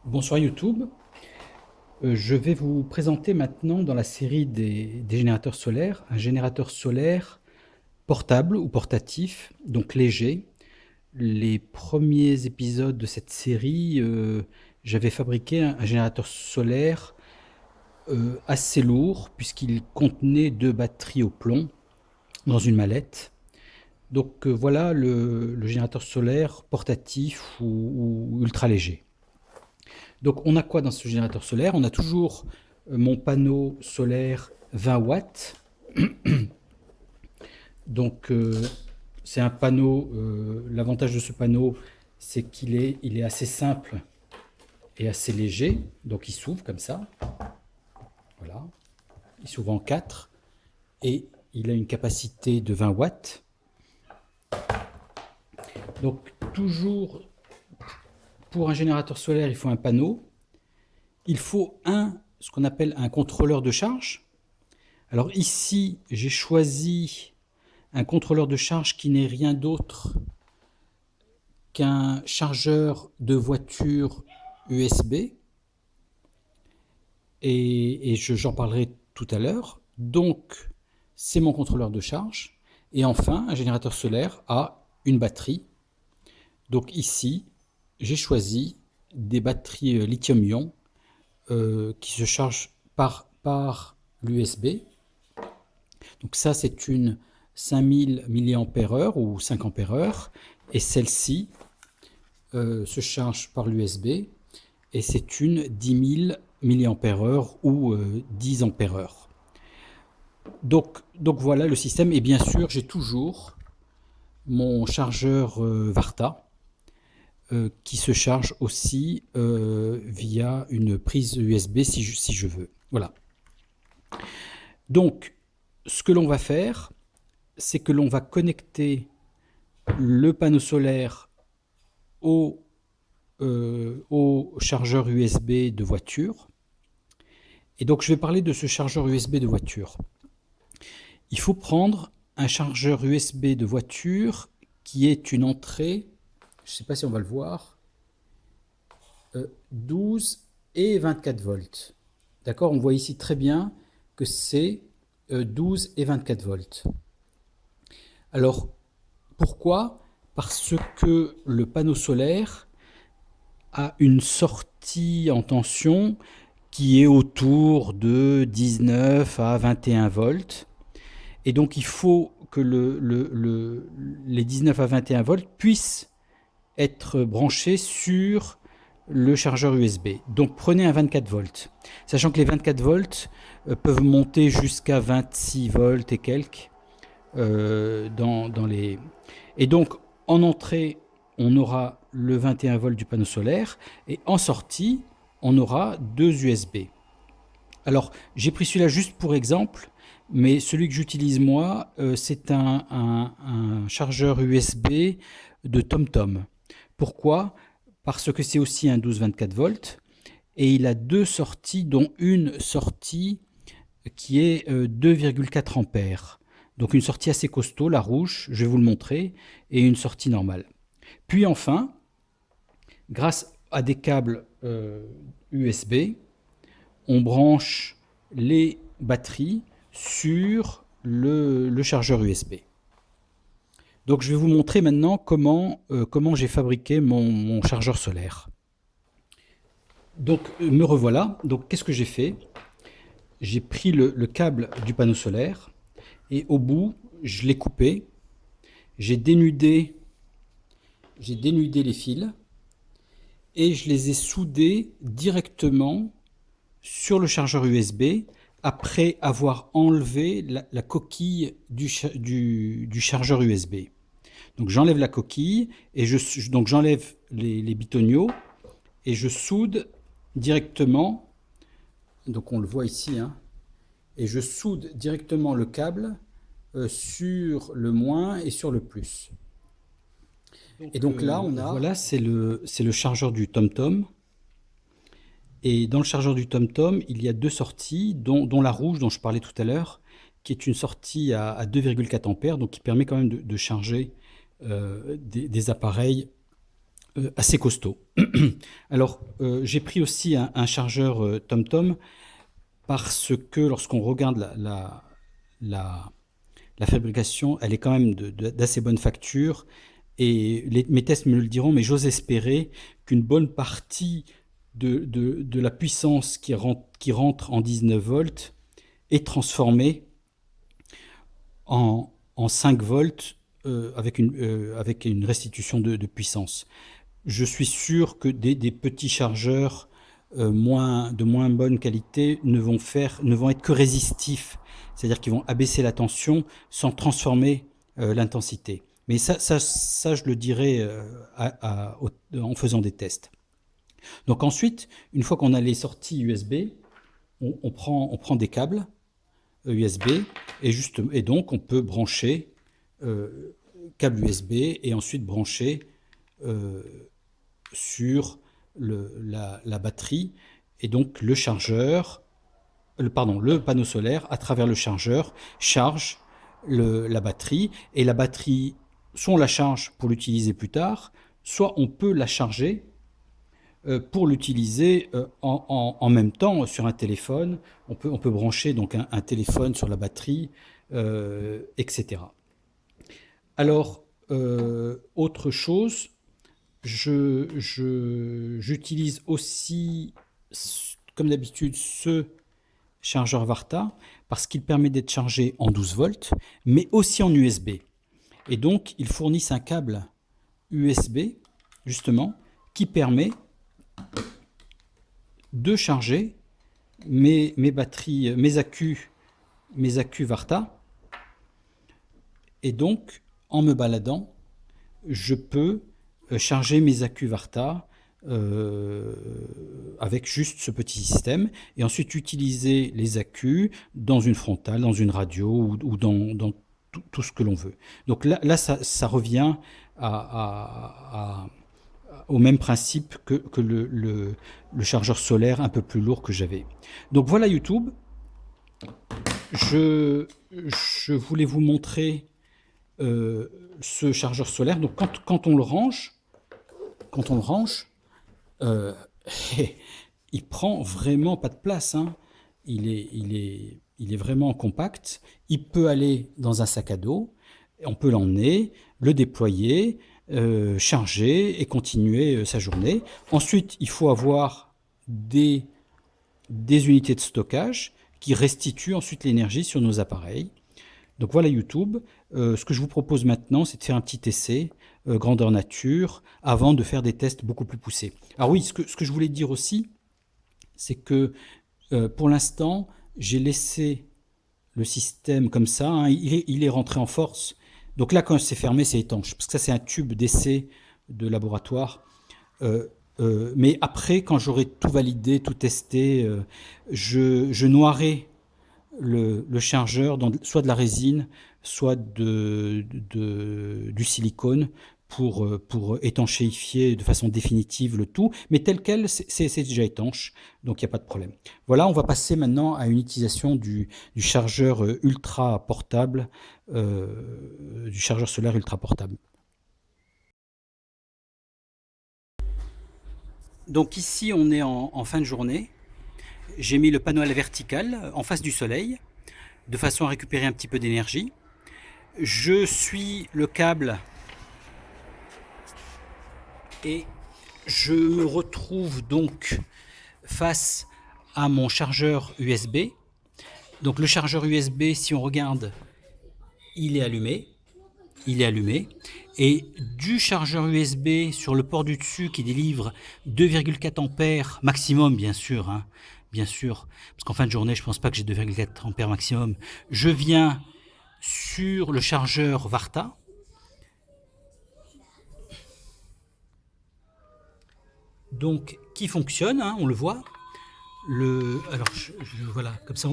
Bonsoir YouTube. Je vais vous présenter maintenant dans la série des générateurs solaires, un générateur solaire portable ou portatif, donc léger. Les premiers épisodes de cette série, j'avais fabriqué un générateur solaire assez lourd puisqu'il contenait 2 batteries au plomb dans une mallette. Donc voilà le générateur solaire portatif ou ultra léger. Donc on a quoi dans ce générateur solaire? On a toujours mon panneau solaire 20 watts. Donc c'est un panneau, l'avantage de ce panneau, c'est il est assez simple et assez léger. Donc il s'ouvre comme ça. Voilà. Il s'ouvre en 4 et il a une capacité de 20 watts. Donc toujours pour un générateur solaire, il faut un panneau. Il faut ce qu'on appelle un contrôleur de charge. Alors ici, j'ai choisi un contrôleur de charge qui n'est rien d'autre qu'un chargeur de voiture USB. Et j'en parlerai tout à l'heure. Donc, c'est mon contrôleur de charge. Et enfin, un générateur solaire a une batterie. Donc ici, j'ai choisi des batteries lithium-ion qui se chargent par l'USB. Donc ça, c'est une 5000 mAh ou 5 ampères et celle-ci se charge par l'USB et c'est une 10 000 mAh ou 10 ampères. Donc voilà le système et bien sûr, j'ai toujours mon chargeur Varta qui se charge aussi via une prise USB si je veux. Voilà. Donc, ce que l'on va faire, c'est que l'on va connecter le panneau solaire au chargeur USB de voiture. Et donc, je vais parler de ce chargeur USB de voiture. Il faut prendre un chargeur USB de voiture qui est une entrée, je ne sais pas si on va le voir, 12 et 24 volts. D'accord? On voit ici très bien que c'est 12 et 24 volts. Alors, pourquoi? Parce que le panneau solaire a une sortie en tension qui est autour de 19 à 21 volts. Et donc, il faut que les 19 à 21 volts puissent être branchés sur le chargeur USB. Donc, prenez un 24 volts. Sachant que les 24 volts peuvent monter jusqu'à 26 volts et quelques. Dans les... Et donc, en entrée, on aura le 21 volts du panneau solaire et en sortie, on aura 2 USB. Alors, j'ai pris celui-là juste pour exemple, mais celui que j'utilise moi, c'est un chargeur USB de TomTom. Pourquoi? Parce que c'est aussi un 12-24 volts et il a 2 sorties, dont une sortie qui est 2,4 ampères. Donc une sortie assez costaud, la rouge, je vais vous le montrer, et une sortie normale. Puis enfin, grâce à des câbles USB, on branche les batteries sur le chargeur USB. Donc je vais vous montrer maintenant comment j'ai fabriqué mon chargeur solaire. Donc me revoilà. Donc qu'est-ce que j'ai fait? J'ai pris le câble du panneau solaire et au bout, je l'ai coupé. J'ai dénudé les fils et je les ai soudés directement sur le chargeur USB après avoir enlevé la coquille du chargeur USB. Donc j'enlève la coquille et donc j'enlève les bitonio et je soude directement. Donc on le voit ici, hein, et je soude directement le câble sur le moins et sur le plus. Et donc là, on a... Voilà, c'est le chargeur du TomTom. Et dans le chargeur du TomTom, il y a 2 sorties, dont la rouge dont je parlais tout à l'heure, qui est une sortie à 2,4 ampères, donc qui permet quand même de charger des appareils assez costaud. Alors, j'ai pris aussi un chargeur TomTom parce que lorsqu'on regarde la, la fabrication, elle est quand même d'assez bonne facture. Et mes tests me le diront, mais j'ose espérer qu'une bonne partie de la puissance qui rentre en 19 volts est transformée en 5 volts avec une restitution de puissance. Je suis sûr que des petits chargeurs de moins bonne qualité ne vont être que résistifs, c'est-à-dire qu'ils vont abaisser la tension sans transformer l'intensité. Mais ça, je le dirai en faisant des tests. Donc ensuite, une fois qu'on a les sorties USB, on prend des câbles USB et donc on peut brancher câble USB et ensuite brancher sur la batterie et donc le chargeur, le panneau solaire à travers le chargeur charge la batterie et la batterie, soit on la charge pour l'utiliser plus tard, soit on peut la charger pour l'utiliser en même temps sur un téléphone. On peut brancher donc un téléphone sur la batterie, etc. Alors, autre chose, j'utilise aussi, comme d'habitude, ce chargeur Varta parce qu'il permet d'être chargé en 12 volts, mais aussi en USB. Et donc, ils fournissent un câble USB, justement, qui permet de charger mes batteries, mes accus Varta. Et donc, en me baladant, je peux charger mes accus Varta avec juste ce petit système et ensuite utiliser les accus dans une frontale, dans une radio ou dans tout ce que l'on veut. Donc là ça revient au même principe que le chargeur solaire un peu plus lourd que j'avais. Donc voilà YouTube. Je voulais vous montrer ce chargeur solaire. Donc quand on le range, il prend vraiment pas de place, hein. Il est vraiment compact. Il peut aller dans un sac à dos. On peut l'emmener, le déployer, charger et continuer sa journée. Ensuite, il faut avoir des unités de stockage qui restituent ensuite l'énergie sur nos appareils. Donc voilà YouTube. Ce que je vous propose maintenant, c'est de faire un petit essai grandeur nature avant de faire des tests beaucoup plus poussés. Alors oui, ce que je voulais dire aussi, c'est que pour l'instant, j'ai laissé le système comme ça, hein, il est rentré en force. Donc là, quand c'est fermé, c'est étanche, parce que ça, c'est un tube d'essai de laboratoire. Mais après, quand j'aurai tout validé, tout testé, je noierai le chargeur dans soit de la résine, soit du silicone pour étanchéifier de façon définitive le tout. Mais tel quel, c'est déjà étanche, donc il n'y a pas de problème. Voilà, on va passer maintenant à une utilisation du chargeur ultra portable, du chargeur solaire ultra portable. Donc ici, on est en fin de journée. J'ai mis le panneau à la verticale en face du soleil, de façon à récupérer un petit peu d'énergie. Je suis le câble et je me retrouve donc face à mon chargeur USB. Donc le chargeur USB, si on regarde, il est allumé. Et du chargeur USB sur le port du dessus qui délivre 2,4 ampères maximum, bien sûr, hein, parce qu'en fin de journée, je ne pense pas que j'ai 2,4 ampères maximum. Je viens sur le chargeur Varta. Donc, qui fonctionne, hein, on le voit. Alors, voilà, comme ça,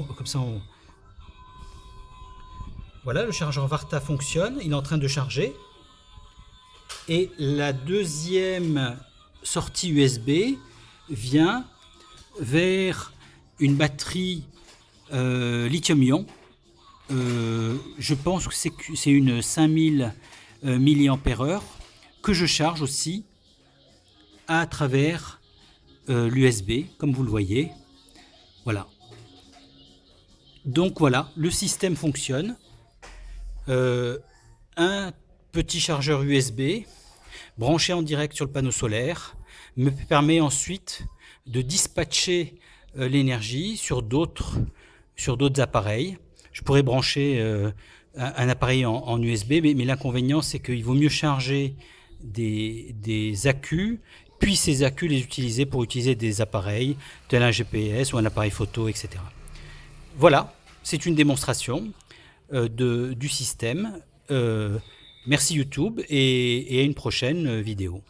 voilà, le chargeur Varta fonctionne, il est en train de charger. Et la deuxième sortie USB vient vers une batterie lithium-ion. Je pense que c'est une 5000 mAh que je charge aussi à travers l'USB, comme vous le voyez. Voilà. Donc voilà, le système fonctionne. Un petit chargeur USB branché en direct sur le panneau solaire me permet ensuite de dispatcher l'énergie sur d'autres appareils. Je pourrais brancher un appareil en USB, mais l'inconvénient, c'est qu'il vaut mieux charger des accus, puis ces accus les utiliser pour utiliser des appareils, tel un GPS ou un appareil photo, etc. Voilà, c'est une démonstration du système. Merci YouTube et à une prochaine vidéo.